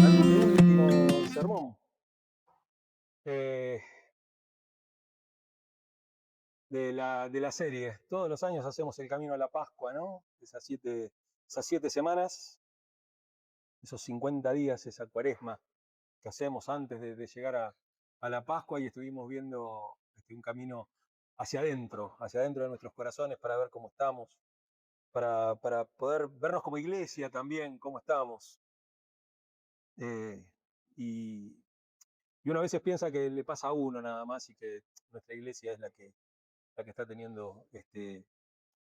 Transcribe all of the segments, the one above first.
Anteúltimo sermón eh, de la serie. Todos los años hacemos el camino a la Pascua, ¿no? Esas siete semanas, esos 50 días, esa cuaresma que hacemos antes de llegar a la Pascua, y estuvimos viendo un camino hacia adentro de nuestros corazones para ver cómo estamos, para poder vernos como iglesia también, cómo estamos. Eh, y, y uno a veces piensa que le pasa a uno nada más y que nuestra iglesia es la que está teniendo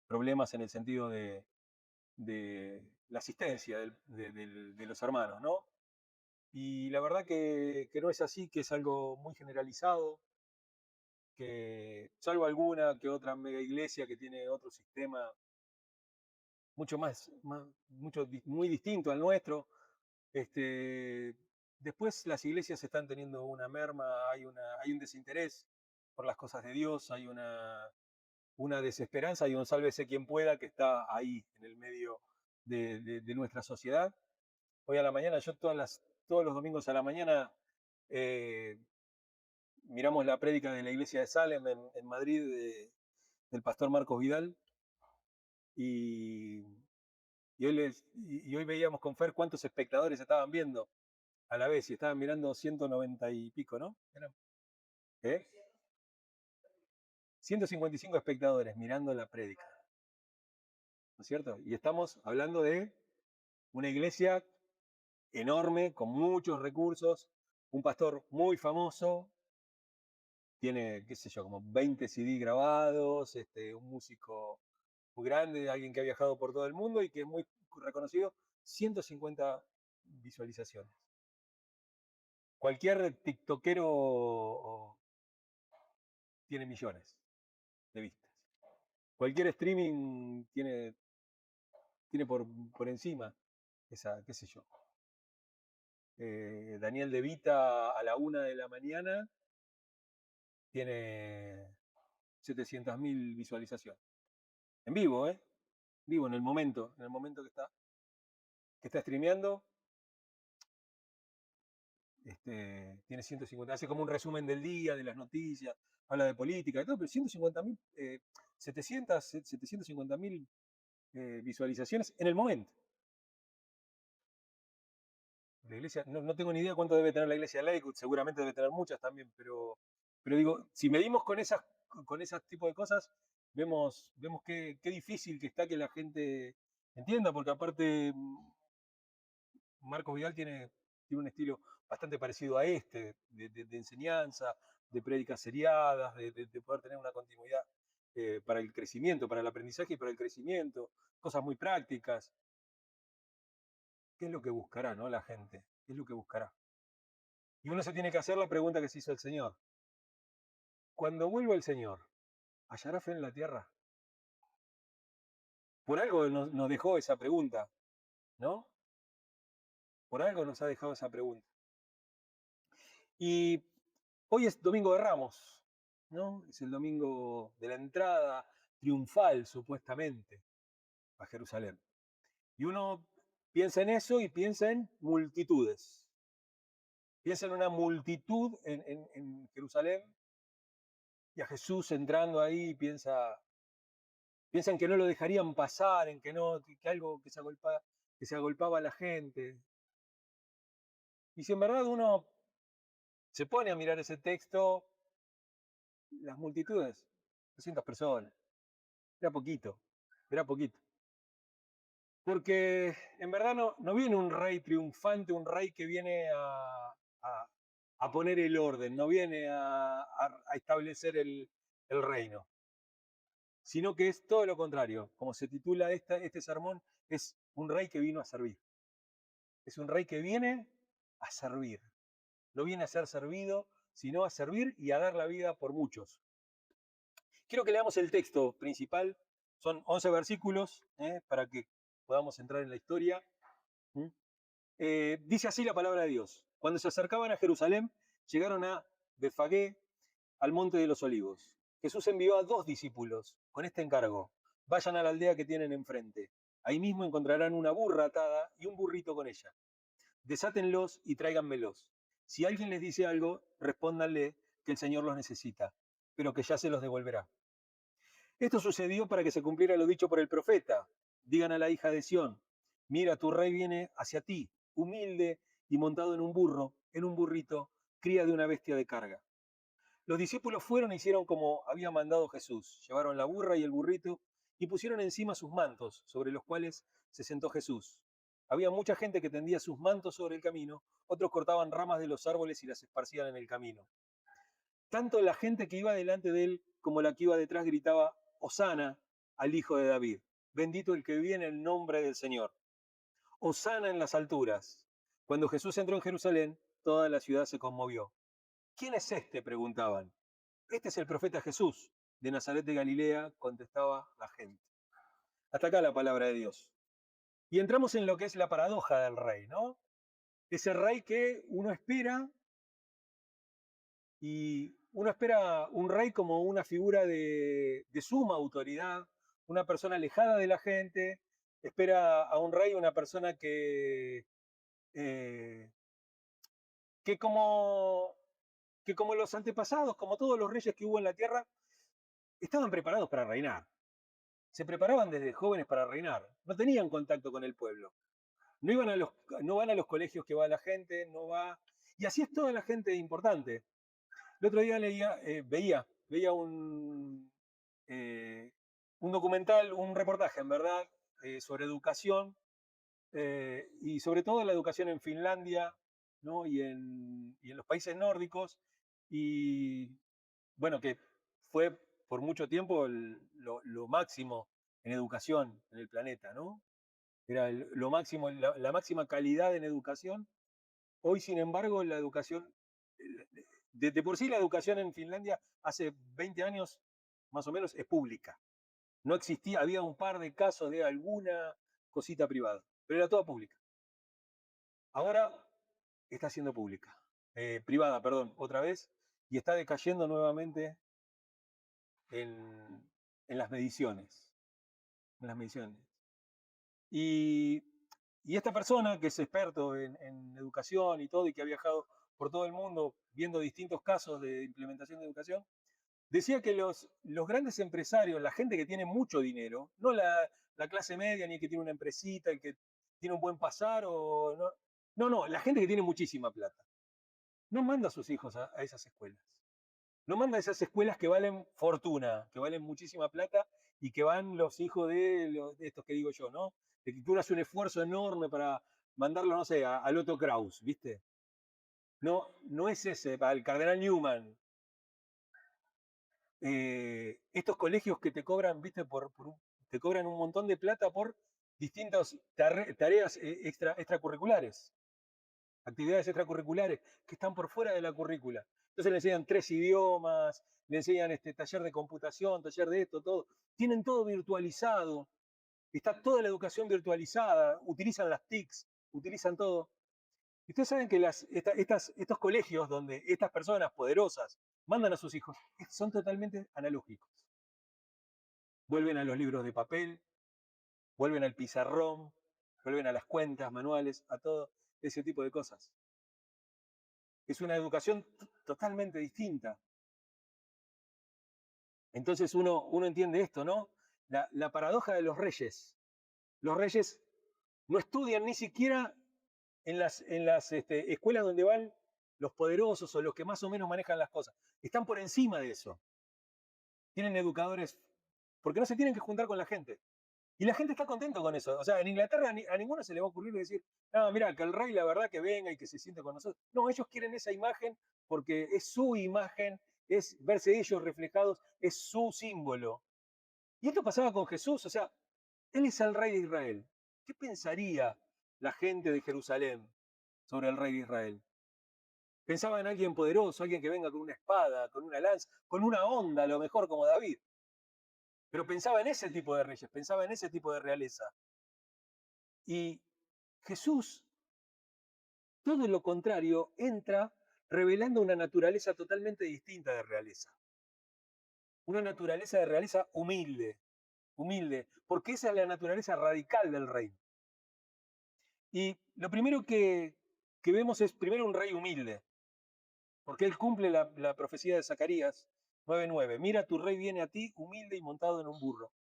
problemas en el sentido de la asistencia de los hermanos, ¿no? Y la verdad que no es así, que es algo muy generalizado, que salvo alguna que otra mega iglesia que tiene otro sistema mucho muy distinto al nuestro. este, Después las iglesias están teniendo una merma, hay un desinterés por las cosas de Dios, hay una desesperanza y un sálvese quien pueda que está ahí en el medio de nuestra sociedad. Hoy a la mañana, todos los domingos a la mañana eh, miramos la prédica de la iglesia de Salem en Madrid del pastor Marcos Vidal, y, y hoy veíamos con Fer cuántos espectadores estaban viendo a la vez, y estaban mirando 190 y pico, ¿no? ¿Eh? 155 espectadores mirando la prédica, ¿no es cierto? Y estamos hablando de una iglesia enorme, con muchos recursos, un pastor muy famoso, tiene, qué sé yo, como 20 CD grabados, un músico muy grande, alguien que ha viajado por todo el mundo y que es muy reconocido, 150 visualizaciones. Cualquier tiktokero tiene millones de vistas. Cualquier streaming tiene por encima esa, qué sé yo. Daniel De Vita a la 1 de la mañana tiene 700.000 visualizaciones. En vivo, ¿eh? Vivo, en el momento que está streameando, tiene 150, hace como un resumen del día, de las noticias, habla de política y todo, pero 150.000, 750.000 visualizaciones en el momento. La iglesia, no tengo ni idea cuánto debe tener la iglesia de Lakewood, seguramente debe tener muchas también, pero digo, si medimos con esas tipo de cosas, vemos qué difícil que está que la gente entienda, porque aparte Marcos Vidal tiene un estilo bastante parecido a de enseñanza, de prédicas seriadas, de poder tener una continuidad para el crecimiento, para el aprendizaje y para el crecimiento, cosas muy prácticas. ¿Qué es lo que buscará, no, la gente? ¿Qué es lo que buscará? Y uno se tiene que hacer la pregunta que se hizo el Señor. Cuando vuelva el Señor, ¿hallará fe en la tierra? Por algo nos dejó esa pregunta, ¿no? Por algo nos ha dejado esa pregunta. Y hoy es Domingo de Ramos, ¿no? Es el domingo de la entrada triunfal, supuestamente, a Jerusalén. Y uno piensa en eso y piensa en multitudes. Piensa en una multitud en Jerusalén y a Jesús entrando ahí, piensa en que no lo dejarían pasar, en que no, que algo que se agolpaba a la gente. Y si en verdad uno se pone a mirar ese texto, las multitudes, 200 personas, era poquito, era poquito. Porque en verdad no viene un rey triunfante, un rey que viene a poner el orden, no viene a establecer el reino, sino que es todo lo contrario. Como se titula este sermón, es un rey que vino a servir. Es un rey que viene a servir. No viene a ser servido, sino a servir y a dar la vida por muchos. Quiero que leamos el texto principal. Son 11 versículos para que podamos entrar en la historia. Dice así la palabra de Dios. Cuando se acercaban a Jerusalén, llegaron a Befagé, al monte de los olivos. Jesús envió a 2 discípulos con este encargo: vayan a la aldea que tienen enfrente. Ahí mismo encontrarán una burra atada y un burrito con ella. Desátenlos y tráiganmelos. Si alguien les dice algo, respóndanle que el Señor los necesita, pero que ya se los devolverá. Esto sucedió para que se cumpliera lo dicho por el profeta. Digan a la hija de Sión: mira, tu rey viene hacia ti, humilde y montado en un burrito, cría de una bestia de carga. Los discípulos fueron e hicieron como había mandado Jesús. Llevaron la burra y el burrito y pusieron encima sus mantos, sobre los cuales se sentó Jesús. Había mucha gente que tendía sus mantos sobre el camino, otros cortaban ramas de los árboles y las esparcían en el camino. Tanto la gente que iba delante de él como la que iba detrás gritaba: Hosana al Hijo de David. Bendito el que viene en el nombre del Señor. Hosana en las alturas. Cuando Jesús entró en Jerusalén, toda la ciudad se conmovió. ¿Quién es este?, preguntaban. Este es el profeta Jesús, de Nazaret de Galilea, contestaba la gente. Hasta acá la palabra de Dios. Y entramos en lo que es la paradoja del rey, ¿no? Ese rey que uno espera, y uno espera un rey como una figura de suma autoridad, una persona alejada de la gente, espera a un rey una persona eh, que, como, que como los antepasados, como todos los reyes que hubo en la tierra, estaban preparados para reinar. Se preparaban desde jóvenes para reinar, no tenían contacto con el pueblo. No van a los colegios que va la gente, no va. Y así es toda la gente importante. El otro día veía un documental, un reportaje, en verdad, sobre educación, y sobre todo la educación en Finlandia, ¿no? Y en los países nórdicos. Y bueno, que fue por mucho tiempo lo máximo en educación en el planeta, ¿no? Era lo máximo, la máxima calidad en educación. Hoy, sin embargo, la educación, de por sí la educación en Finlandia hace 20 años más o menos es pública. No existía, había un par de casos de alguna cosita privada, pero era toda pública. Ahora está siendo pública, privada, perdón, otra vez, y está decayendo nuevamente en, en las mediciones. En las mediciones. Y, y esta persona, que es experto en educación y todo, y que ha viajado por todo el mundo viendo distintos casos de implementación de educación, decía que los grandes empresarios, la gente que tiene mucho dinero, no la clase media, ni el que tiene una empresita, el que tiene un buen pasar, o no, la gente que tiene muchísima plata, no manda a sus hijos a esas escuelas. No manda a esas escuelas que valen fortuna, que valen muchísima plata, y que van los hijos de estos que digo yo, ¿no? De que tú haces un esfuerzo enorme para mandarlo, no sé, al Otto Kraus, ¿viste? No, no es ese, para el Cardenal Newman. Estos colegios que te cobran, ¿viste? Te cobran un montón de plata por distintas tareas extracurriculares, actividades extracurriculares que están por fuera de la currícula. Entonces le enseñan 3 idiomas, le enseñan taller de computación, taller de esto, todo. Tienen todo virtualizado, está toda la educación virtualizada, utilizan las TICs, utilizan todo. Y ustedes saben que estos colegios donde estas personas poderosas mandan a sus hijos son totalmente analógicos. Vuelven a los libros de papel, vuelven al pizarrón, vuelven a las cuentas manuales, a todo ese tipo de cosas. Es una educación totalmente distinta. Entonces uno entiende esto, ¿no? La paradoja de los reyes. Los reyes no estudian ni siquiera en las escuelas donde van los poderosos o los que más o menos manejan las cosas. Están por encima de eso. Tienen educadores, porque no se tienen que juntar con la gente. Y la gente está contento con eso. O sea, en Inglaterra a ninguno se le va a ocurrir decir: no, mira, que el rey la verdad que venga y que se siente con nosotros. No, ellos quieren esa imagen porque es su imagen, es verse ellos reflejados, es su símbolo. Y esto pasaba con Jesús, o sea, él es el rey de Israel. ¿Qué pensaría la gente de Jerusalén sobre el rey de Israel? Pensaba en alguien poderoso, alguien que venga con una espada, con una lanza, con una honda, a lo mejor como David. Pero pensaba en ese tipo de reyes, pensaba en ese tipo de realeza. Y Jesús, todo lo contrario, entra revelando una naturaleza totalmente distinta de realeza. Una naturaleza de realeza humilde, humilde, porque esa es la naturaleza radical del reino. Y lo primero que vemos es primero un rey humilde, porque él cumple la profecía de Zacarías 9:9. Mira, tu rey viene a ti humilde y montado en un burro.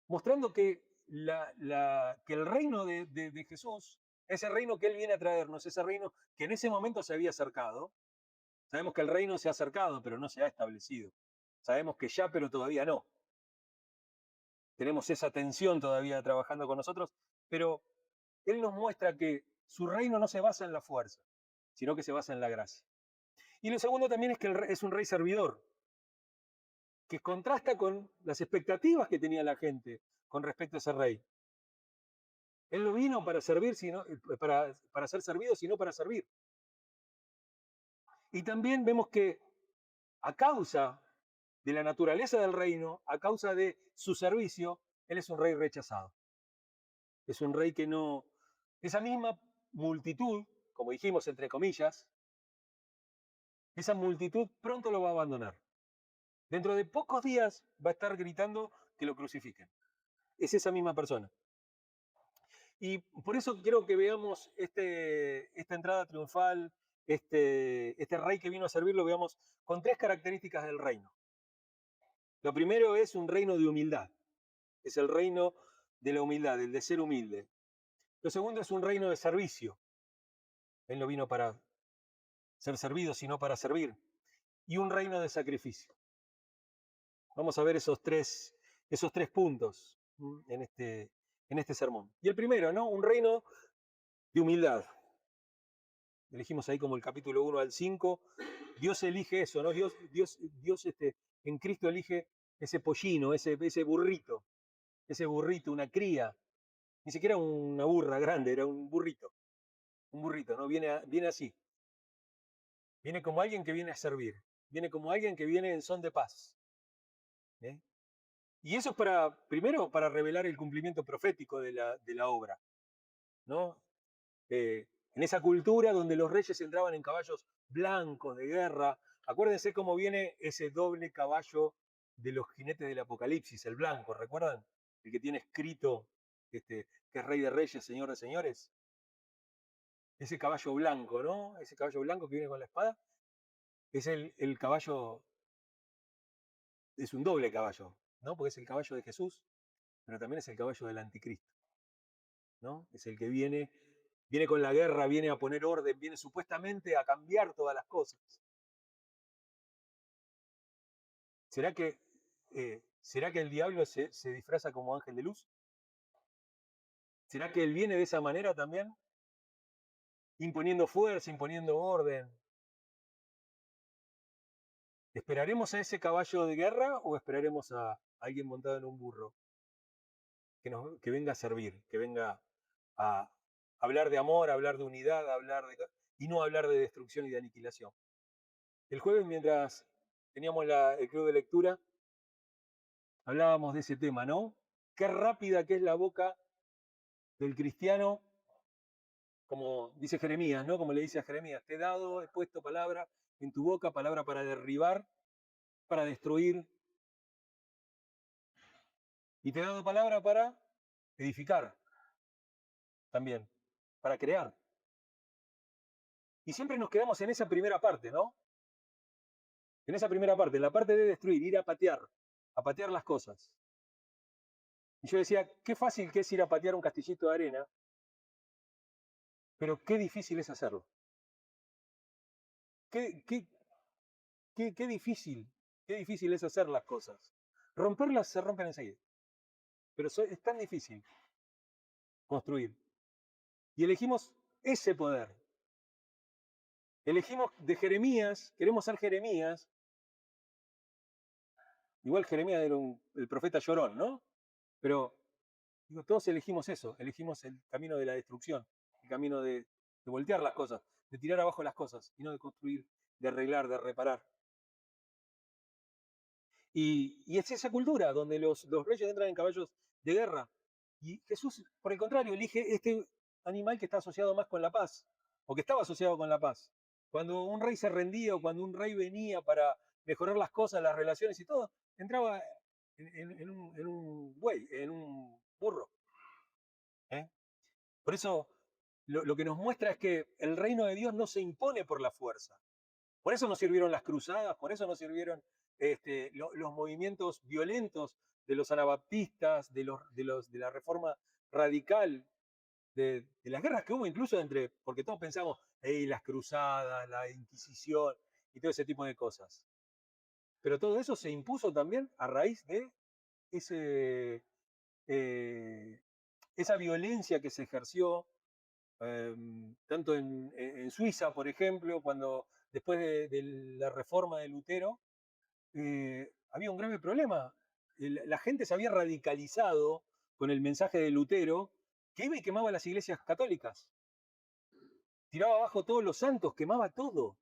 Mostrando que, que el reino de Jesús, ese reino que él viene a traernos, ese reino que en ese momento se había acercado, sabemos que el reino se ha acercado, pero no se ha establecido. Sabemos que ya, pero todavía no. Tenemos esa tensión todavía trabajando con nosotros, pero él nos muestra que su reino no se basa en la fuerza, sino que se basa en la gracia. Y lo segundo también es que es un rey servidor, que contrasta con las expectativas que tenía la gente con respecto a ese rey. Él no vino para servir, sino para ser servido, sino para servir. Y también vemos que a causa de la naturaleza del reino, a causa de su servicio, él es un rey rechazado. Es un rey que no... Esa misma multitud, como dijimos entre comillas, esa multitud pronto lo va a abandonar. Dentro de pocos días va a estar gritando que lo crucifiquen. Es esa misma persona. Y por eso quiero que veamos esta entrada triunfal, este rey que vino a servir, lo veamos con tres características del reino. Lo primero es un reino de humildad. Es el reino de la humildad, el de ser humilde. Lo segundo es un reino de servicio. Él no vino para ser servido, sino para servir. Y un reino de sacrificio. Vamos a ver esos tres puntos en este sermón. Y el primero, ¿no? Un reino de humildad. Elegimos ahí como el capítulo 1 al 5. Dios elige eso, ¿no? Dios en Cristo elige ese pollino, ese burrito, una cría. Ni siquiera una burra grande, era un burrito, ¿no? Viene así. Viene como alguien que viene a servir. Viene como alguien que viene en son de paz. ¿Eh? Y eso es primero, para revelar el cumplimiento profético de la obra, ¿no? En esa cultura donde los reyes entraban en caballos blancos de guerra. Acuérdense cómo viene ese doble caballo de los jinetes del Apocalipsis, el blanco, ¿recuerdan? El que tiene escrito que es rey de reyes, señor de señores. Ese caballo blanco, ¿no? Ese caballo blanco que viene con la espada, es el caballo, es un doble caballo, ¿no? Porque es el caballo de Jesús, pero también es el caballo del anticristo, ¿no? Es el que viene con la guerra, viene a poner orden, viene supuestamente a cambiar todas las cosas. ¿Será que el diablo se disfraza como ángel de luz? ¿Será que él viene de esa manera también? Imponiendo fuerza, imponiendo orden. ¿Esperaremos a ese caballo de guerra o esperaremos a alguien montado en un burro que venga a servir, que venga a hablar de amor, a hablar de unidad, y no hablar de destrucción y de aniquilación? El jueves, mientras teníamos el club de lectura, hablábamos de ese tema, ¿no? Qué rápida que es la boca del cristiano, como dice Jeremías, ¿no? Como le dice a Jeremías, te he puesto palabra en tu boca, palabra para derribar, para destruir, y te he dado palabra para edificar también, para crear. Y siempre nos quedamos en esa primera parte, ¿no? En esa primera parte, en la parte de destruir, ir a patear las cosas. Y yo decía, qué fácil que es ir a patear un castillito de arena, pero qué difícil es hacerlo. Qué difícil es hacer las cosas. Romperlas se rompen enseguida, pero es tan difícil construir. Y elegimos ese poder. Elegimos de Jeremías, queremos ser Jeremías. Igual Jeremías era el profeta llorón, ¿no? Pero digo, todos elegimos eso, elegimos el camino de la destrucción, el camino de voltear las cosas, de tirar abajo las cosas, y no de construir, de arreglar, de reparar. Y es esa cultura donde los reyes entran en caballos de guerra. Y Jesús, por el contrario, elige este animal que está asociado más con la paz, o que estaba asociado con la paz. Cuando un rey se rendía o cuando un rey venía para mejorar las cosas, las relaciones y todo, entraba en un buey, en un burro. ¿Eh? Por eso lo que nos muestra es que el reino de Dios no se impone por la fuerza. Por eso nos sirvieron las cruzadas, por eso nos sirvieron los movimientos violentos de los anabaptistas, de la reforma radical, de las guerras que hubo incluso entre, porque todos pensamos, hey, las cruzadas, la Inquisición y todo ese tipo de cosas. Pero todo eso se impuso también a raíz de ese, eh, esa violencia que se ejerció tanto en Suiza, por ejemplo, cuando después de la reforma de Lutero, había un grave problema. La gente se había radicalizado con el mensaje de Lutero, que iba y quemaba las iglesias católicas. Tiraba abajo todos los santos, quemaba todo.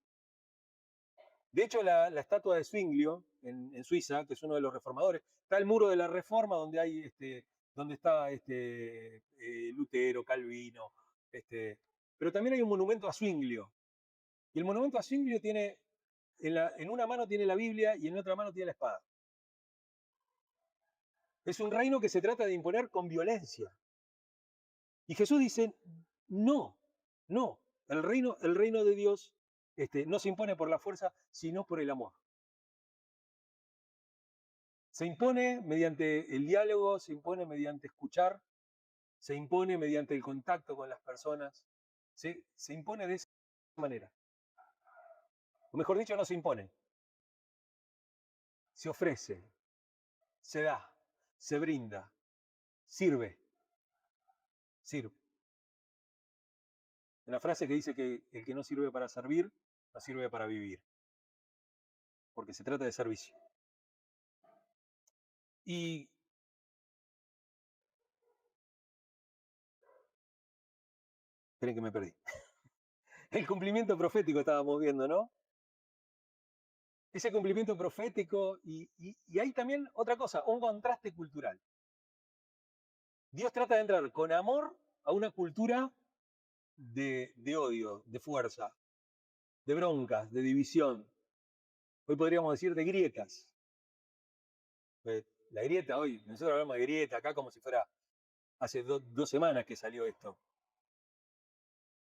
De hecho, la estatua de Zwinglio, en Suiza, que es uno de los reformadores, está el muro de la Reforma donde hay donde está Lutero, Calvino, pero también hay un monumento a Zwinglio. Y el monumento a Zwinglio tiene, en una mano tiene la Biblia y en otra mano tiene la espada. Es un reino que se trata de imponer con violencia. Y Jesús dice, no, no, el reino de Dios no se impone por la fuerza, sino por el amor. Se impone mediante el diálogo, se impone mediante escuchar, se impone mediante el contacto con las personas, se impone de esa manera. O mejor dicho, no se impone, se ofrece, se da, se brinda, sirve, sirve. Una frase que dice que el que no sirve para servir, no sirve para vivir, porque se trata de servicio. Y esperen que me perdí. El cumplimiento profético estábamos viendo, ¿no? Ese cumplimiento profético y hay también otra cosa, un contraste cultural. Dios trata de entrar con amor a una cultura de odio, de fuerza, de broncas, de división. Hoy podríamos decir de grietas. La grieta hoy, nosotros hablamos de grieta acá como si fuera hace 2 semanas que salió esto.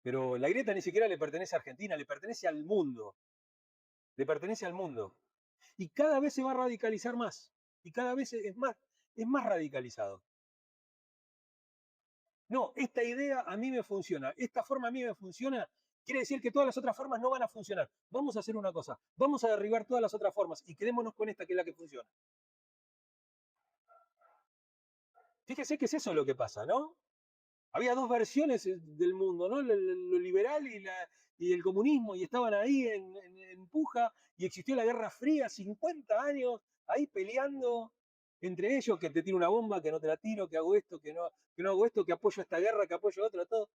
Pero la grieta ni siquiera le pertenece a Argentina, le pertenece al mundo. Le pertenece al mundo. Y cada vez se va a radicalizar más. Y cada vez es más radicalizado. No, esta idea a mí me funciona, esta forma a mí me funciona, quiere decir que todas las otras formas no van a funcionar. Vamos a hacer una cosa, vamos a derribar todas las otras formas y quedémonos con esta que es la que funciona. Fíjese que es eso lo que pasa, ¿no? Había dos versiones del mundo, ¿no? Lo liberal y el comunismo, y estaban ahí en puja, y existió la Guerra Fría, 50 años, ahí peleando entre ellos, que te tiro una bomba, que no te la tiro, que hago esto, que no hago esto, que apoyo esta guerra, que apoyo otra, todo.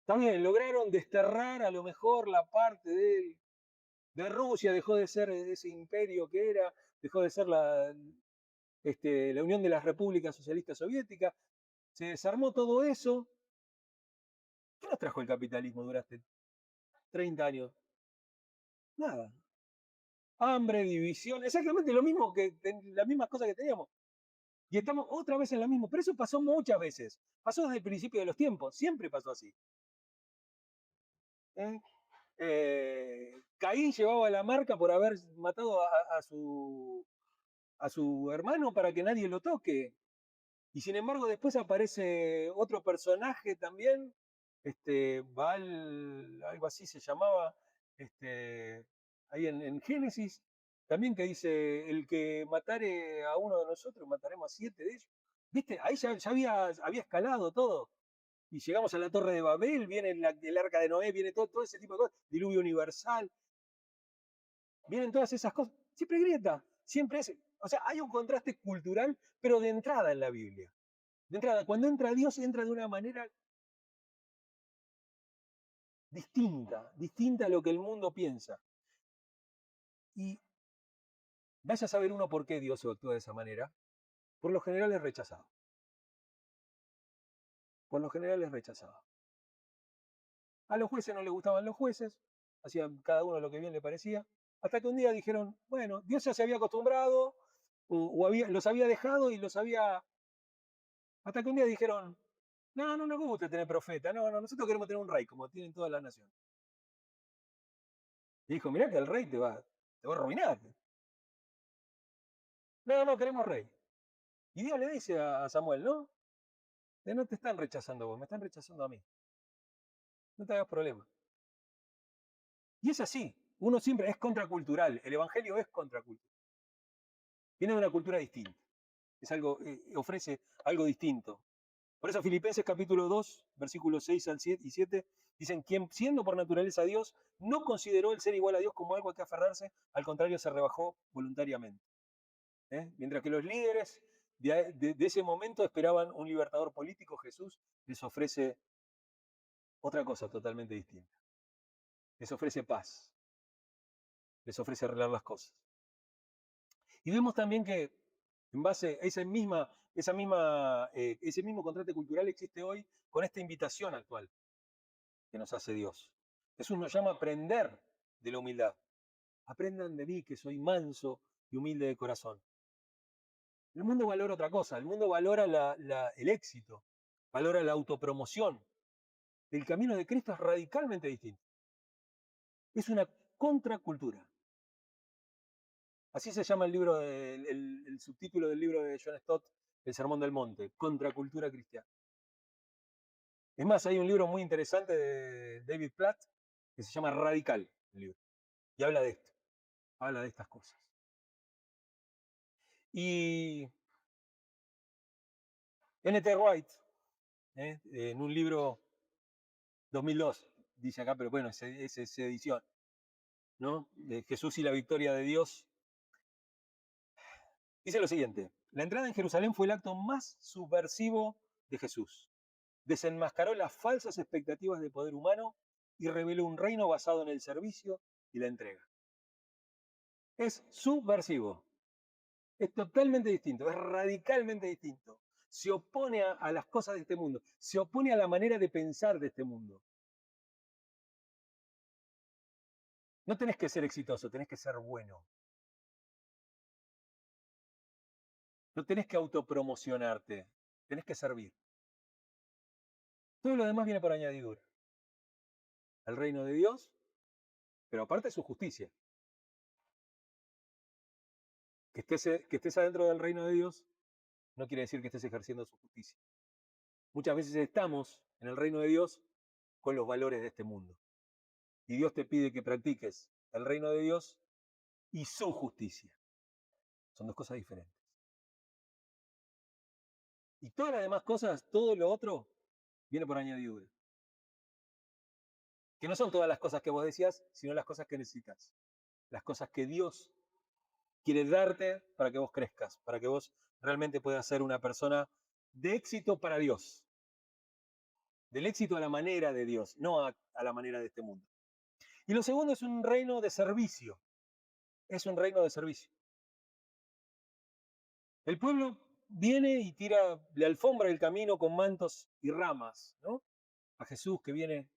También lograron desterrar a lo mejor la parte de Rusia, dejó de ser ese imperio que era, dejó de ser la Unión de las Repúblicas Socialistas Soviéticas, se desarmó todo eso. ¿Qué nos trajo el capitalismo durante 30 años? Nada. Hambre, división, exactamente lo mismo las mismas cosas que teníamos. Y estamos otra vez en la misma. Pero eso pasó muchas veces. Pasó desde el principio de los tiempos. Siempre pasó así. ¿Eh? Caín llevaba la marca por haber matado a su hermano para que nadie lo toque. Y sin embargo, después aparece otro personaje también, Baal, algo así se llamaba, ahí en Génesis, también que dice: el que matare a uno de nosotros, mataremos a 7 de ellos. ¿Viste? Ahí ya había escalado todo. Y llegamos a la Torre de Babel, viene el arca de Noé, viene todo ese tipo de cosas, diluvio universal, vienen todas esas cosas. Siempre grieta, siempre es. O sea, hay un contraste cultural, pero de entrada en la Biblia. De entrada, cuando entra Dios, entra de una manera distinta a lo que el mundo piensa. Y vaya a saber uno por qué Dios actúa de esa manera. Por lo general es rechazado. Por lo general es rechazado. A los jueces no les gustaban los jueces, hacían cada uno lo que bien le parecía, hasta que un día dijeron, bueno, Dios ya se había acostumbrado, los había dejado y los había... Hasta que un día dijeron, no, no nos gusta tener profeta, no, no, nosotros queremos tener un rey, como tienen todas las naciones. Y dijo, mirá que el rey te va a arruinar. No, no, queremos rey. Y Dios le dice a Samuel, no, no te están rechazando vos, me están rechazando a mí. No te hagas problema. Y es así, uno siempre es contracultural, el evangelio es contracultural. Viene de una cultura distinta, es algo, ofrece algo distinto. Por eso Filipenses capítulo 2, versículos 6 al 7 y 7, dicen, quien siendo por naturaleza Dios, no consideró el ser igual a Dios como algo a que aferrarse, al contrario se rebajó voluntariamente. Mientras que los líderes de ese momento esperaban un libertador político, Jesús les ofrece otra cosa totalmente distinta. Les ofrece paz, les ofrece arreglar las cosas. Y vemos también que en base a ese mismo contraste cultural existe hoy con esta invitación actual que nos hace Dios. Jesús nos llama a aprender de la humildad. Aprendan de mí que soy manso y humilde de corazón. El mundo valora otra cosa, el mundo valora el éxito, valora la autopromoción. El camino de Cristo es radicalmente distinto. Es una contracultura. Así se llama el subtítulo del libro de John Stott, El Sermón del Monte, Contracultura Cristiana. Es más, hay un libro muy interesante de David Platt que se llama Radical, el libro, y habla de esto, habla de estas cosas. Y N.T. Wright, en un libro 2002, dice acá, pero bueno, es edición, ¿no? De Jesús y la victoria de Dios. Dice lo siguiente: la entrada en Jerusalén fue el acto más subversivo de Jesús. Desenmascaró las falsas expectativas de poder humano y reveló un reino basado en el servicio y la entrega. Es subversivo, es totalmente distinto, es radicalmente distinto. Se opone a las cosas de este mundo, se opone a la manera de pensar de este mundo. No tenés que ser exitoso, tenés que ser bueno. No tenés que autopromocionarte, tenés que servir. Todo lo demás viene por añadidura. El reino de Dios, pero aparte su justicia. Que estés adentro del reino de Dios no quiere decir que estés ejerciendo su justicia. Muchas veces estamos en el reino de Dios con los valores de este mundo. Y Dios te pide que practiques el reino de Dios y su justicia. Son dos cosas diferentes. Y todas las demás cosas, todo lo otro, viene por añadidura. Que no son todas las cosas que vos decías, sino las cosas que necesitas. Las cosas que Dios quiere darte para que vos crezcas, para que vos realmente puedas ser una persona de éxito para Dios. Del éxito a la manera de Dios, no a la manera de este mundo. Y lo segundo es un reino de servicio. Es un reino de servicio. El pueblo viene y tira, le alfombra el camino con mantos y ramas, ¿no? A Jesús que viene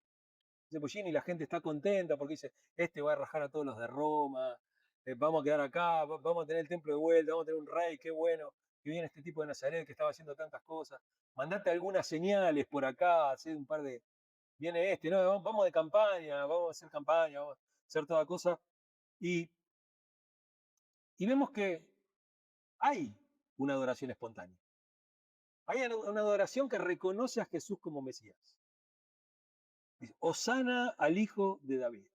de Pollini y la gente está contenta porque dice, este va a rajar a todos los de Roma, vamos a quedar acá, vamos a tener el templo de vuelta, vamos a tener un rey, qué bueno, que viene este tipo de Nazaret que estaba haciendo tantas cosas, mandate algunas señales por acá, hacer un par de, viene este, no, vamos de campaña, vamos a hacer campaña, vamos a hacer toda cosa, y, y vemos que hay una adoración espontánea. Hay una adoración que reconoce a Jesús como Mesías. Dice, Hosana al hijo de David.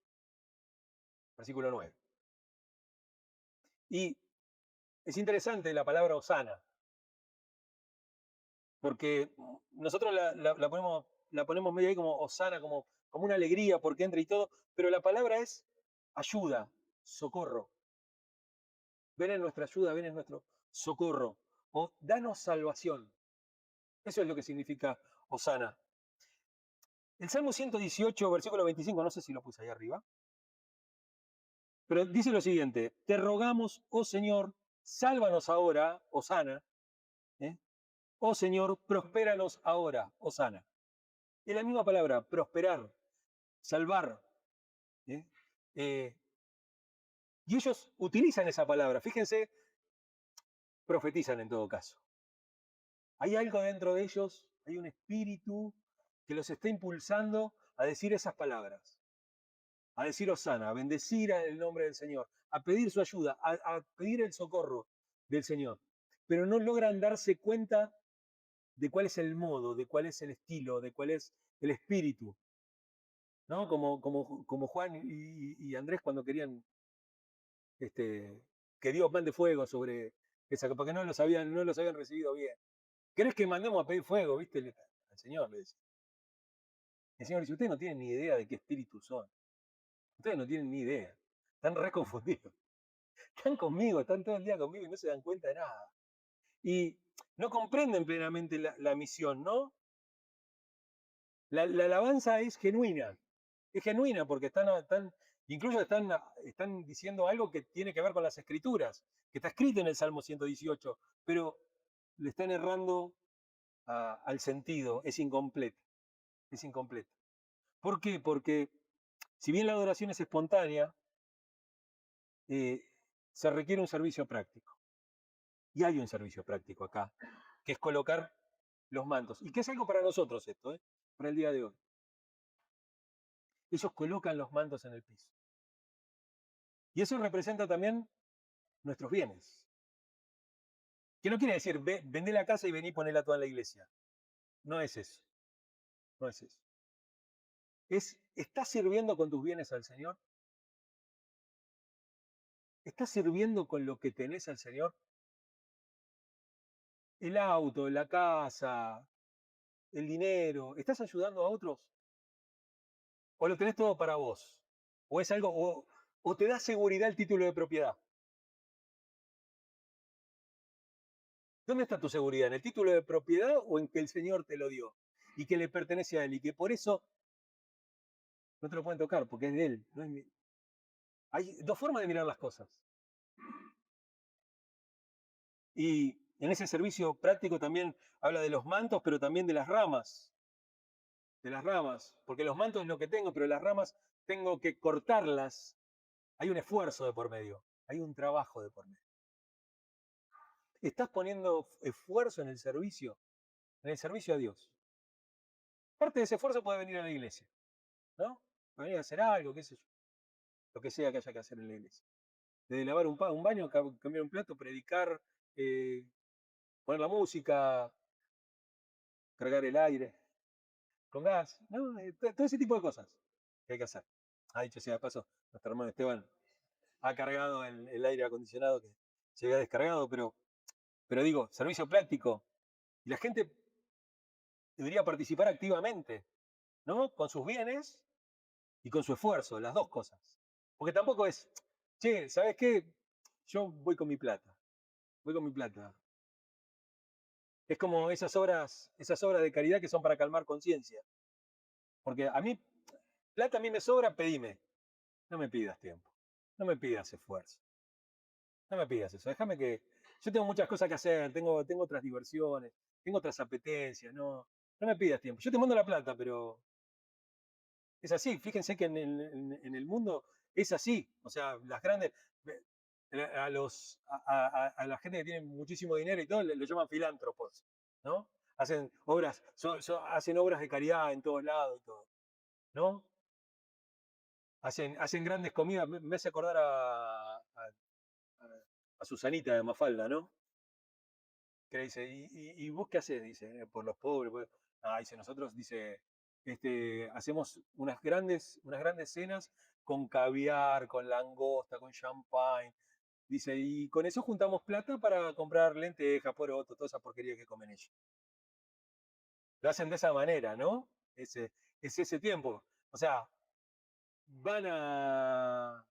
Versículo 9. Y es interesante la palabra Hosana, porque nosotros la ponemos medio ahí como Hosana, como una alegría porque entra y todo, pero la palabra es ayuda, socorro. Ven en nuestra ayuda, ven en nuestro socorro. O danos salvación. Eso es lo que significa Hosana. El Salmo 118, versículo 25, no sé si lo puse ahí arriba, pero dice lo siguiente: te rogamos, oh Señor, sálvanos ahora, Hosana, oh Señor, prospéranos ahora, Hosana. Es la misma palabra, prosperar. salvar. ¿Eh? Y ellos utilizan esa palabra, fíjense, profetizan en todo caso. Hay algo dentro de ellos, hay un espíritu que los está impulsando a decir esas palabras, a decir Osana, a bendecir el nombre del Señor, a pedir su ayuda, a pedir el socorro del Señor. Pero no logran darse cuenta de cuál es el modo, de cuál es el estilo, de cuál es el espíritu. ¿No? Como Juan y Andrés cuando querían que Dios mande fuego sobre esa, porque no los habían recibido bien. ¿Querés que mandemos a pedir fuego? ¿Viste? Al Señor le decía. El Señor dice, ustedes no tienen ni idea de qué espíritus son. Ustedes no tienen ni idea. Están reconfundidos. Están conmigo, están todo el día conmigo y no se dan cuenta de nada. Y no comprenden plenamente la misión, ¿no? La alabanza es genuina porque incluso están diciendo algo que tiene que ver con las escrituras, que está escrito en el Salmo 118, pero le están errando al sentido, es incompleto, es incompleto. ¿Por qué? Porque si bien la adoración es espontánea, se requiere un servicio práctico. Y hay un servicio práctico acá, que es colocar los mantos. Y que es algo para nosotros esto, para el día de hoy. Ellos colocan los mantos en el piso. Y eso representa también nuestros bienes. Que no quiere decir, vendé la casa y vení y ponela toda en la iglesia. No es eso. No es eso. ¿Estás sirviendo con tus bienes al Señor? ¿Estás sirviendo con lo que tenés al Señor? El auto, la casa, el dinero. ¿Estás ayudando a otros? ¿O lo tenés todo para vos? ¿O es algo, o te da seguridad el título de propiedad? ¿Dónde está tu seguridad? ¿En el título de propiedad o en que el Señor te lo dio? Y que le pertenece a Él y que por eso no te lo pueden tocar, porque es de Él. No es Hay dos formas de mirar las cosas. Y en ese servicio práctico también habla de los mantos, pero también de las ramas. De las ramas. Porque los mantos es lo que tengo, pero las ramas tengo que cortarlas. Hay un esfuerzo de por medio. Hay un trabajo de por medio. ¿Estás poniendo esfuerzo en el servicio? En el servicio a Dios. Parte de ese esfuerzo puede venir a la iglesia, ¿no? Venir a hacer algo, qué sé yo. Lo que sea que haya que hacer en la iglesia. Desde lavar un baño, cambiar un plato, predicar, poner la música, cargar el aire con gas, ¿no? Todo ese tipo de cosas que hay que hacer. Dicho sea de paso, nuestro hermano Esteban ha cargado el aire acondicionado que se había descargado, pero digo, servicio práctico. Y la gente debería participar activamente, ¿no? Con sus bienes y con su esfuerzo, las dos cosas. Porque tampoco es, che, ¿sabes qué? Yo voy con mi plata, voy con mi plata. Es como esas obras de caridad que son para calmar conciencia. Porque a mí, plata a mí me sobra, pedime. No me pidas tiempo, no me pidas esfuerzo, no me pidas eso. Déjame que yo tengo muchas cosas que hacer, tengo otras diversiones, tengo otras apetencias, no me pidas tiempo. Yo te mando la plata, pero es así. Fíjense que en el mundo es así. O sea, las grandes, a la gente que tiene muchísimo dinero y todo, lo llaman filántropos, ¿no? Hacen obras, hacen obras de caridad en todos lados y todo, ¿no? Hacen grandes comidas. Me hace acordar a Susanita de Mafalda, ¿no? Que le dice, ¿y vos qué haces? Dice, por los pobres. Dice, nosotros, dice, hacemos unas grandes cenas con caviar, con langosta, con champagne. Dice, y con eso juntamos plata para comprar lentejas, poroto, toda esa porquería que comen ellos. Lo hacen de esa manera, ¿no? Es ese tiempo. O sea, van a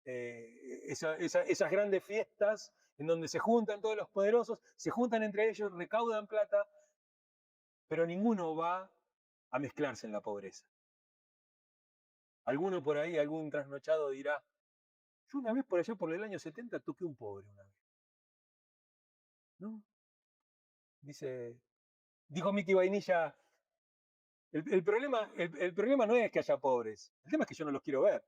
esas grandes fiestas en donde se juntan todos los poderosos, se juntan entre ellos, recaudan plata, pero ninguno va a mezclarse en la pobreza. Alguno por ahí, algún trasnochado dirá, yo una vez por allá por el año 70 toqué un pobre una vez. ¿No? Dijo Mickey Vainilla, El problema no es que haya pobres, el tema es que yo no los quiero ver.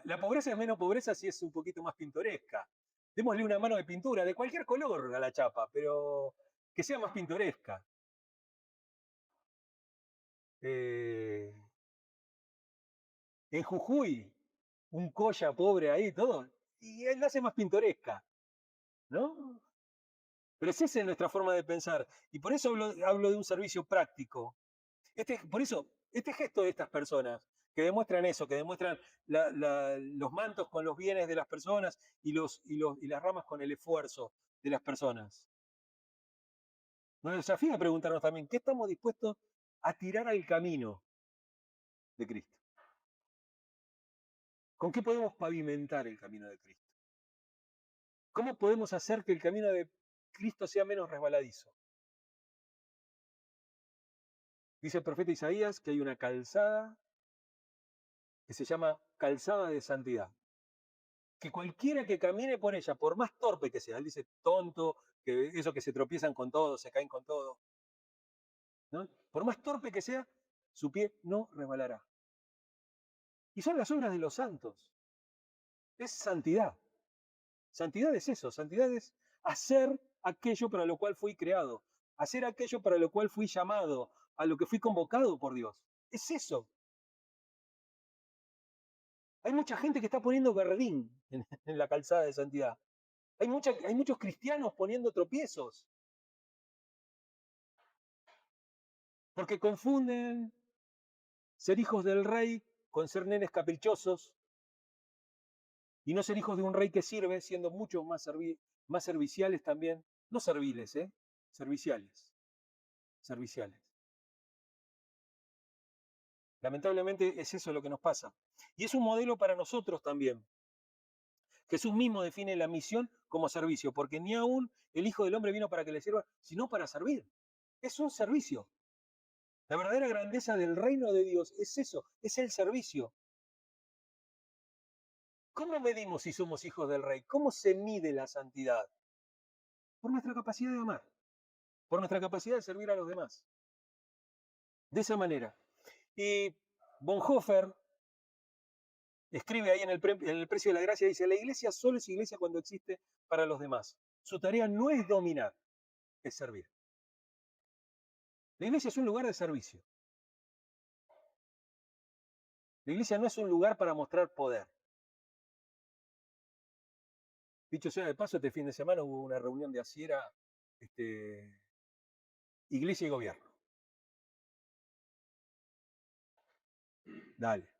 La pobreza es menos pobreza si es un poquito más pintoresca. Démosle una mano de pintura, de cualquier color a la chapa, pero que sea más pintoresca. Eh, en Jujuy, un colla pobre ahí, todo, y él la hace más pintoresca, ¿no? Pero esa es nuestra forma de pensar. Y por eso hablo de un servicio práctico. Por eso, este gesto de estas personas, que demuestran eso, que demuestran los mantos con los bienes de las personas y las ramas con el esfuerzo de las personas. Nos desafía a preguntarnos también, ¿qué estamos dispuestos a tirar al camino de Cristo? ¿Con qué podemos pavimentar el camino de Cristo? ¿Cómo podemos hacer que el camino de Cristo sea menos resbaladizo? Dice el profeta Isaías que hay una calzada que se llama calzada de santidad. Que cualquiera que camine por ella, por más torpe que sea, él dice tonto, que eso que se tropiezan con todo, se caen con todo, ¿no? Por más torpe que sea, su pie no resbalará. Y son las obras de los santos. Es santidad. Santidad es eso, santidad es hacer aquello para lo cual fui creado, hacer aquello para lo cual fui llamado, a lo que fui convocado por Dios. Es eso. Hay mucha gente que está poniendo verdín en la calzada de santidad. Hay muchos cristianos poniendo tropiezos, porque confunden ser hijos del rey con ser nenes caprichosos y no ser hijos de un rey que sirve, siendo mucho más serviciales también, no serviles, serviciales, serviciales. Lamentablemente es eso lo que nos pasa. Y es un modelo para nosotros también. Jesús mismo define la misión como servicio, porque ni aún el Hijo del Hombre vino para que le sirva, sino para servir. Es un servicio. La verdadera grandeza del reino de Dios es eso, es el servicio. ¿Cómo medimos si somos hijos del rey? ¿Cómo se mide la santidad? Por nuestra capacidad de amar, por nuestra capacidad de servir a los demás. De esa manera. Y Bonhoeffer escribe ahí en el precio de la gracia, dice, la iglesia solo es iglesia cuando existe para los demás. Su tarea no es dominar, es servir. La iglesia es un lugar de servicio. La iglesia no es un lugar para mostrar poder. Dicho sea de paso, este fin de semana hubo una reunión de Asiera, iglesia y gobierno. Dale,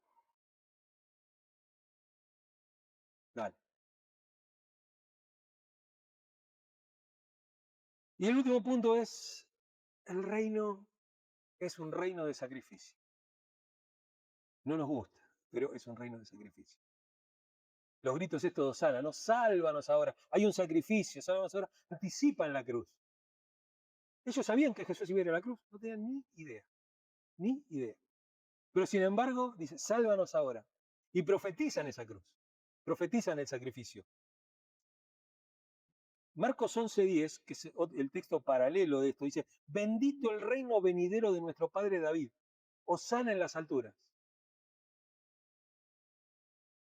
dale. Y el último punto es, el reino es un reino de sacrificio. No nos gusta, pero es un reino de sacrificio. Los gritos estos de Osana, ¿no? Sálvanos ahora. Hay un sacrificio, sálvanos ahora. Anticipan la cruz. Ellos sabían que Jesús iba a ir a la cruz, no tenían ni idea, ni idea. Pero sin embargo, dice, sálvanos ahora. Y profetizan esa cruz, profetizan el sacrificio. Marcos 11:10, que es el texto paralelo de esto, dice, bendito el reino venidero de nuestro padre David, Osana en las alturas.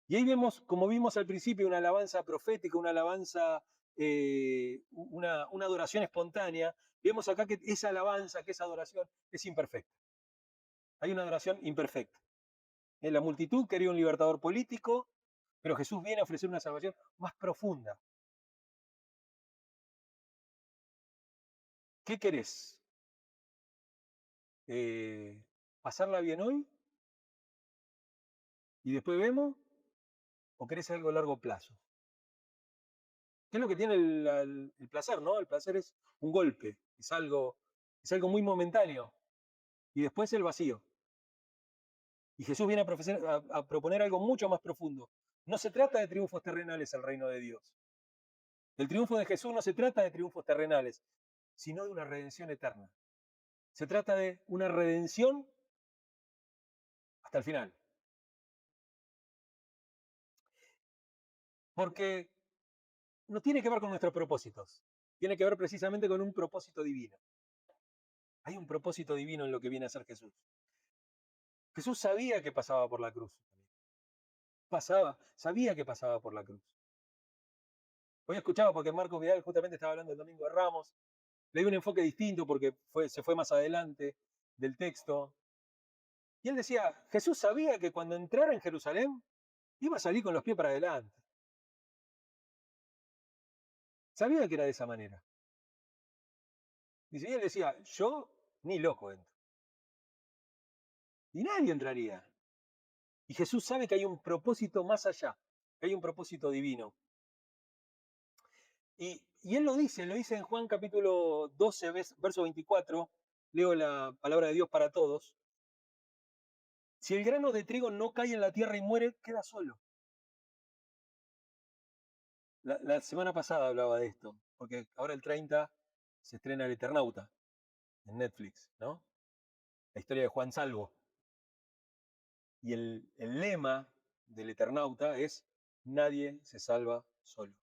Y ahí vemos, como vimos al principio, una alabanza profética, una alabanza, una adoración espontánea. Vemos acá que esa alabanza, que esa adoración es imperfecta. Hay una adoración imperfecta. La multitud quería un libertador político, pero Jesús viene a ofrecer una salvación más profunda. ¿Qué querés? ¿Pasarla bien hoy y después vemos? ¿O querés algo a largo plazo? ¿Qué es lo que tiene el placer, no? El placer es un golpe, es algo muy momentáneo. Y después el vacío. Y Jesús viene a proponer algo mucho más profundo. No se trata de triunfos terrenales el reino de Dios. El triunfo de Jesús no se trata de triunfos terrenales, sino de una redención eterna. Se trata de una redención hasta el final. Porque no tiene que ver con nuestros propósitos. tiene que ver precisamente con un propósito divino. Hay un propósito divino en lo que viene a ser Jesús. Jesús sabía que pasaba por la cruz. Sabía que pasaba por la cruz. Hoy escuchaba porque Marcos Vidal justamente estaba hablando el domingo de Ramos. Le dio un enfoque distinto porque se fue más adelante del texto. Y él decía, Jesús sabía que cuando entrara en Jerusalén iba a salir con los pies para adelante. Sabía que era de esa manera. Y él decía, yo ni loco entro. Y nadie entraría. Y Jesús sabe que hay un propósito más allá, que hay un propósito divino. Y él lo dice en Juan capítulo 12, verso 24, leo la palabra de Dios para todos. Si el grano de trigo no cae en la tierra y muere, queda solo. La semana pasada hablaba de esto, porque ahora el 30 se estrena El Eternauta en Netflix, ¿no? La historia de Juan Salvo. Y el lema del Eternauta es, nadie se salva solo.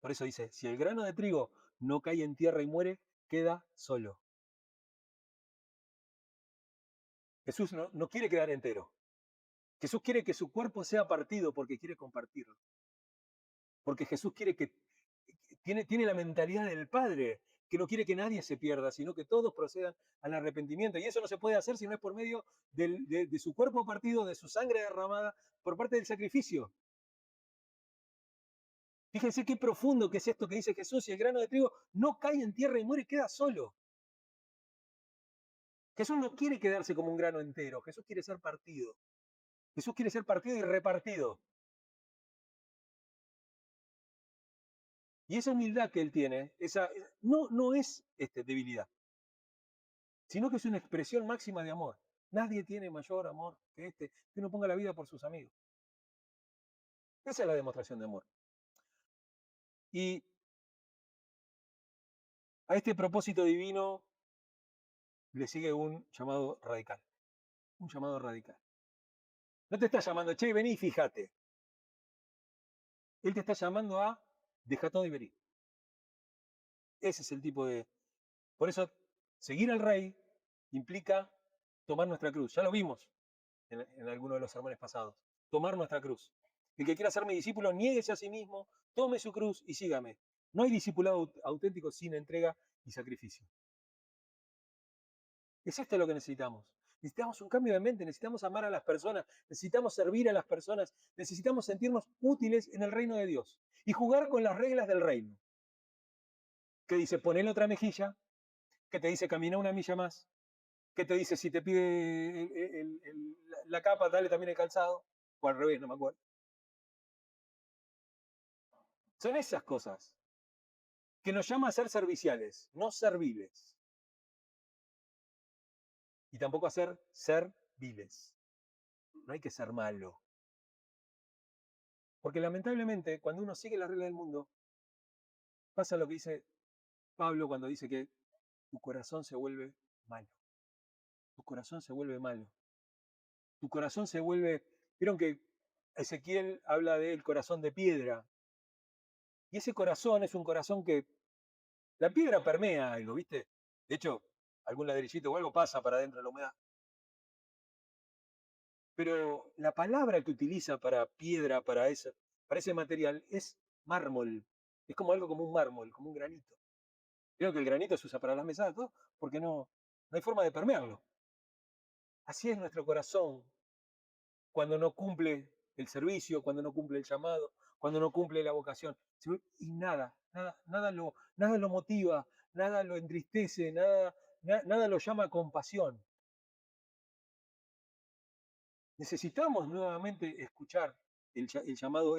Por eso dice, si el grano de trigo no cae en tierra y muere, queda solo. Jesús no quiere quedar entero. Jesús quiere que su cuerpo sea partido porque quiere compartirlo. Porque Jesús quiere tiene la mentalidad del Padre, que no quiere que nadie se pierda, sino que todos procedan al arrepentimiento. Y eso no se puede hacer si no es por medio de su cuerpo partido, de su sangre derramada, por parte del sacrificio. Fíjense qué profundo que es esto que dice Jesús, y el grano de trigo no cae en tierra y muere, queda solo. Jesús no quiere quedarse como un grano entero, Jesús quiere ser partido. Jesús quiere ser partido y repartido. Y esa humildad que él tiene, no es debilidad, sino que es una expresión máxima de amor. Nadie tiene mayor amor que uno ponga la vida por sus amigos. Esa es la demostración de amor. Y a este propósito divino le sigue un llamado radical. Un llamado radical. No te está llamando, che, vení y fíjate. Él te está llamando a deja todo y vení. Ese es el tipo de... Por eso, seguir al rey implica tomar nuestra cruz. Ya lo vimos en alguno de los sermones pasados. Tomar nuestra cruz. El que quiera ser mi discípulo, niéguese a sí mismo, tome su cruz y sígame. No hay discipulado auténtico sin entrega y sacrificio. Es esto lo que necesitamos. Necesitamos un cambio de mente, necesitamos amar a las personas, necesitamos servir a las personas, necesitamos sentirnos útiles en el reino de Dios y jugar con las reglas del reino. Que dice, ponele otra mejilla, que te dice, camina una milla más, que te dice, si te pide la capa, dale también el calzado, o al revés, no me acuerdo. Son esas cosas que nos llama a ser serviciales, no serviles. Y tampoco a ser serviles. No hay que ser malo. Porque lamentablemente, cuando uno sigue las reglas del mundo, pasa lo que dice Pablo cuando dice que tu corazón se vuelve malo. Tu corazón se vuelve malo. Tu corazón se vuelve... Vieron que Ezequiel habla del corazón de piedra. Y ese corazón es un corazón que... La piedra permea algo, ¿viste? De hecho, algún ladrillito o algo pasa para adentro de la humedad. Pero la palabra que utiliza para piedra, para ese material, es mármol. Es como algo como un mármol, como un granito. Creo que el granito se usa para las mesadas, ¿no? Porque no hay forma de permearlo. Así es nuestro corazón cuando no cumple el servicio, cuando no cumple el llamado, cuando no cumple la vocación. Y nada lo motiva, nada lo entristece, nada lo llama con pasión. Necesitamos nuevamente escuchar el llamado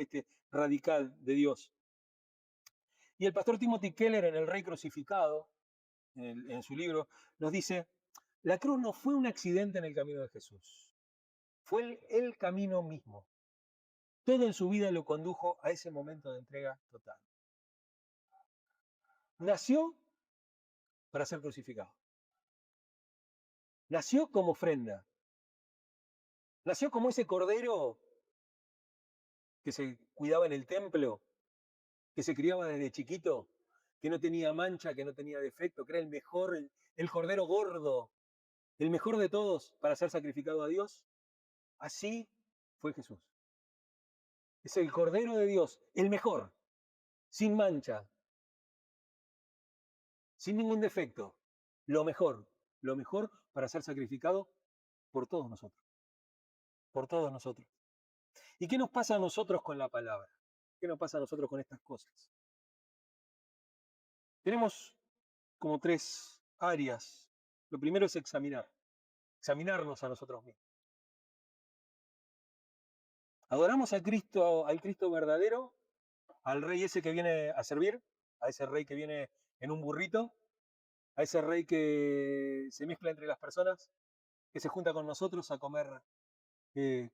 radical de Dios. Y el pastor Timothy Keller en El Rey Crucificado, en su libro, nos dice, la cruz no fue un accidente en el camino de Jesús, fue el camino mismo. Todo en su vida lo condujo a ese momento de entrega total. Nació para ser crucificado. Nació como ofrenda. Nació como ese cordero que se cuidaba en el templo, que se criaba desde chiquito que no tenía mancha, que no tenía defecto, que era el mejor, el cordero gordo, el mejor de todos para ser sacrificado a Dios. Así fue Jesús. Es el cordero de Dios, el mejor, sin mancha, sin ningún defecto. Lo mejor para ser sacrificado por todos nosotros, por todos nosotros. ¿Y qué nos pasa a nosotros con la palabra? ¿Qué nos pasa a nosotros con estas cosas? Tenemos como tres áreas. Lo primero es examinarnos a nosotros mismos. Adoramos al Cristo verdadero, al rey ese que viene a servir, a ese rey que viene en un burrito, a ese rey que se mezcla entre las personas, que se junta con nosotros a comer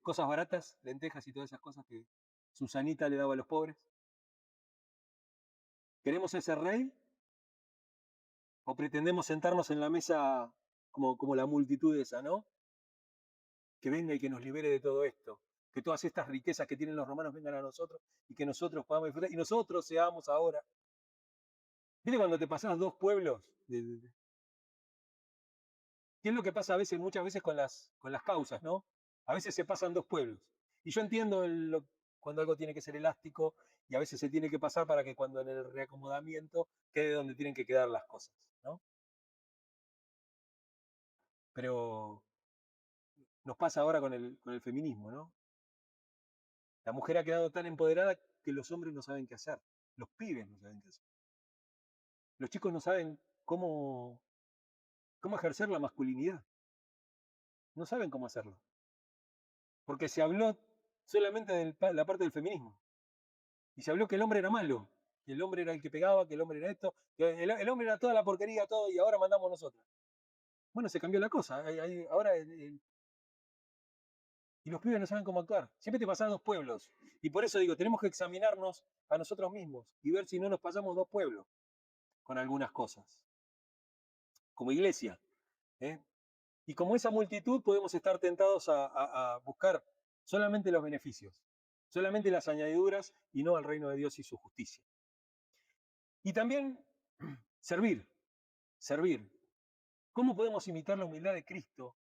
cosas baratas, lentejas y todas esas cosas que Susanita le daba a los pobres. ¿Queremos ese rey? ¿O pretendemos sentarnos en la mesa como la multitud esa, ¿no? Que venga y que nos libere de todo esto. Que todas estas riquezas que tienen los romanos vengan a nosotros y que nosotros podamos disfrutar y nosotros seamos ahora. ¿Viste cuando te pasás dos pueblos? ¿Qué es lo que pasa a veces, muchas veces con las causas, ¿no? A veces se pasan dos pueblos. Y yo entiendo cuando algo tiene que ser elástico y a veces se tiene que pasar para que cuando en el reacomodamiento quede donde tienen que quedar las cosas, ¿no? Pero nos pasa ahora con el feminismo, ¿no? La mujer ha quedado tan empoderada que los hombres no saben qué hacer. Los pibes no saben qué hacer. Los chicos no saben cómo ejercer la masculinidad. No saben cómo hacerlo. Porque se habló solamente de la parte del feminismo. Y se habló que el hombre era malo, que el hombre era el que pegaba, que el hombre era esto, que el hombre era toda la porquería, todo, y ahora mandamos nosotros. Bueno, se cambió la cosa. Ahora y los pibes no saben cómo actuar. Siempre te pasan dos pueblos. Y por eso digo, tenemos que examinarnos a nosotros mismos y ver si no nos pasamos dos pueblos con algunas cosas. Como iglesia. ¿eh? Y como esa multitud podemos estar tentados a buscar solamente los beneficios, solamente las añadiduras y no al reino de Dios y su justicia. Y también servir. ¿Cómo podemos imitar la humildad de Cristo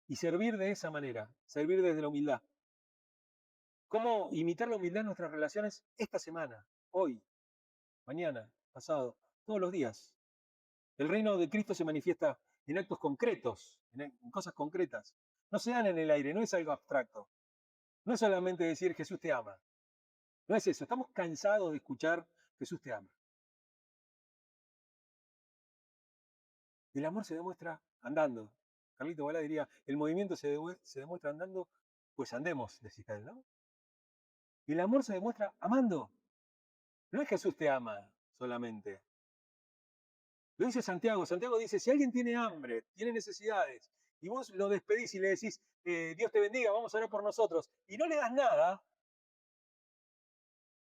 y servir de esa manera? Servir desde la humildad. ¿Cómo imitar la humildad en nuestras relaciones esta semana, hoy, mañana, pasado, todos los días? El reino de Cristo se manifiesta en actos concretos, en cosas concretas. No se dan en el aire, no es algo abstracto. No es solamente decir Jesús te ama. No es eso. Estamos cansados de escuchar Jesús te ama. El amor se demuestra andando. Carlito Balá diría, el movimiento se demuestra andando, pues andemos, decía él, ¿no? Y el amor se demuestra amando. No es Jesús te ama solamente. Lo dice Santiago. Santiago dice, si alguien tiene hambre, tiene necesidades, y vos lo despedís y le decís, Dios te bendiga, vamos a orar por nosotros, y no le das nada,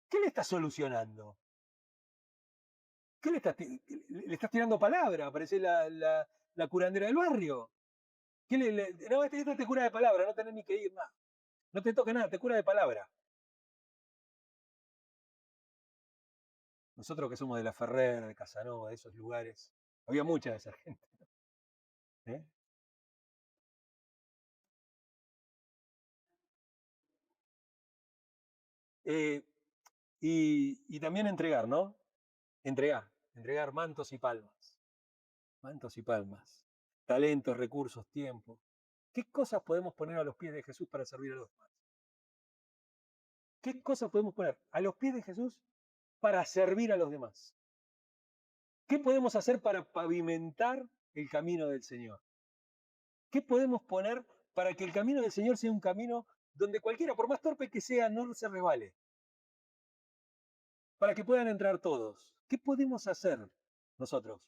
¿qué le estás solucionando? ¿Qué le estás tirando palabra? Parece la curandera del barrio. No, esta te cura de palabra, no tenés ni que ir nada. No te toca nada, te cura de palabra. Nosotros que somos de La Ferrer, de Casanova, de esos lugares, había mucha de esa gente. ¿eh? Eh, y también entregar, ¿no? Entregar mantos y palmas. Mantos y palmas. Talentos, recursos, tiempo. ¿Qué cosas podemos poner a los pies de Jesús para servir a los demás? ¿Qué cosas podemos poner a los pies de Jesús para servir a los demás? ¿Qué podemos hacer para pavimentar el camino del Señor? ¿Qué podemos poner para que el camino del Señor sea un camino donde cualquiera, por más torpe que sea, no se resbale? Para que puedan entrar todos. ¿Qué podemos hacer nosotros?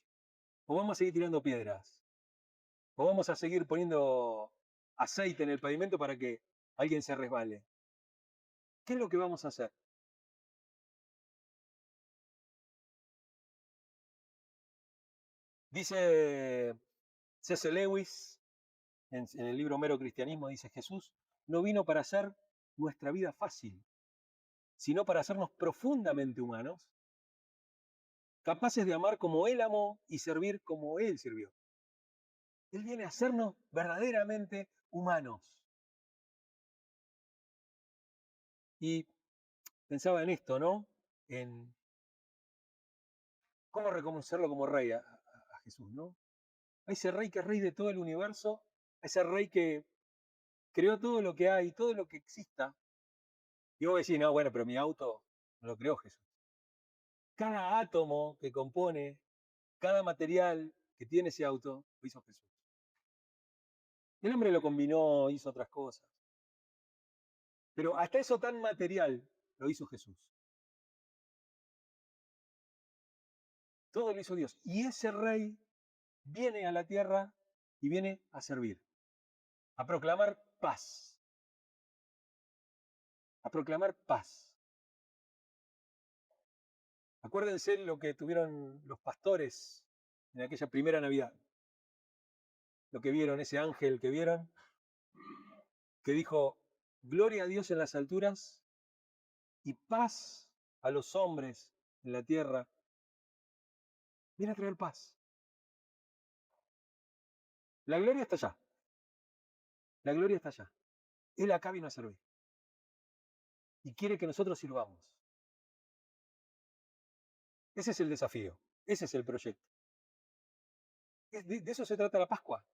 ¿O vamos a seguir tirando piedras? ¿O vamos a seguir poniendo aceite en el pavimento para que alguien se resbale? ¿Qué es lo que vamos a hacer? Dice C.S. Lewis en el libro Mero Cristianismo, dice, Jesús no vino para hacer nuestra vida fácil, sino para hacernos profundamente humanos capaces de amar como Él amó y servir como Él sirvió. Él viene a hacernos verdaderamente humanos. Y pensaba en esto, ¿no? En cómo reconocerlo como rey a Jesús, ¿no? A ese rey que es rey de todo el universo, a ese rey que creó todo lo que hay, todo lo que exista. Y vos decís, no, bueno, pero mi auto no lo creó Jesús. Cada átomo que compone, cada material que tiene ese auto, lo hizo Jesús. El hombre lo combinó, hizo otras cosas. Pero hasta eso tan material lo hizo Jesús. Todo lo hizo Dios. Y ese rey viene a la tierra y viene a servir, a proclamar paz. A proclamar paz. Acuérdense lo que tuvieron los pastores en aquella primera Navidad. Lo que vieron, ese ángel que vieron, que dijo, gloria a Dios en las alturas y paz a los hombres en la tierra. Viene a traer paz. La gloria está allá. La gloria está allá. Él acá vino a servir. Y quiere que nosotros sirvamos. Ese es el desafío. Ese es el proyecto. De eso se trata la Pascua.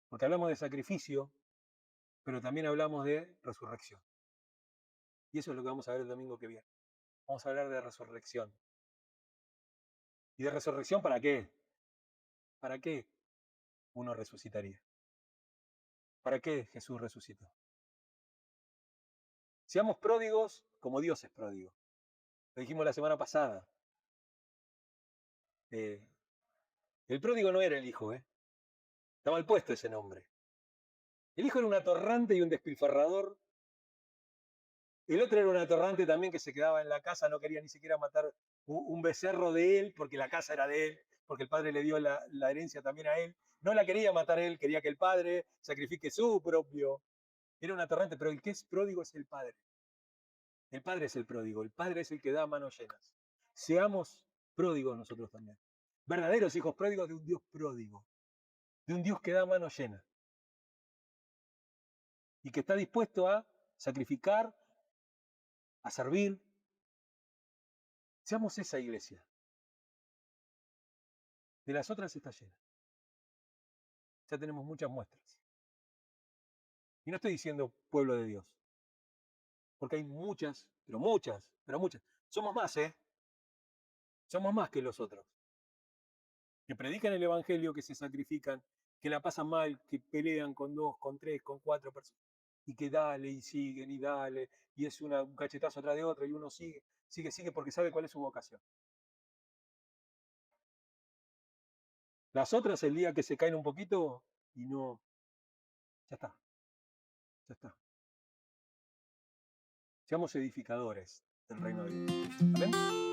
Porque hablamos de sacrificio, pero también hablamos de resurrección. Y eso es lo que vamos a ver el domingo que viene. Vamos a hablar de resurrección. ¿Y de resurrección para qué? ¿Para qué uno resucitaría? ¿Para qué Jesús resucitó? Seamos pródigos como Dios es pródigo. Lo dijimos la semana pasada. El pródigo no era el hijo, Está mal puesto ese nombre. El hijo era un atorrante y un despilfarrador. El otro era un atorrante también que se quedaba en la casa, no quería ni siquiera matar un becerro de él, porque la casa era de él, porque el padre le dio la herencia también a él. No la quería matar él, quería que el padre sacrifique su propio. Era un atorrante, pero el que es pródigo es el padre. El padre es el pródigo, el padre es el que da manos llenas. Seamos pródigos nosotros también. Verdaderos hijos pródigos de un Dios pródigo, de un Dios que da manos llenas y que está dispuesto a sacrificar, a servir. Seamos esa iglesia. De las otras está llena. Ya tenemos muchas muestras. Y no estoy diciendo pueblo de Dios, porque hay muchas, pero muchas, pero muchas. Somos más, Somos más que los otros. Que predican el evangelio, que se sacrifican, que la pasan mal, que pelean con 2, con 3, con 4 personas. Y que dale y siguen y dale. Y es un cachetazo atrás de otro y uno sigue, sigue, sigue porque sabe cuál es su vocación. Las otras, el día que se caen un poquito y no, ya está, ya está. Seamos edificadores del reino de Dios. Amén.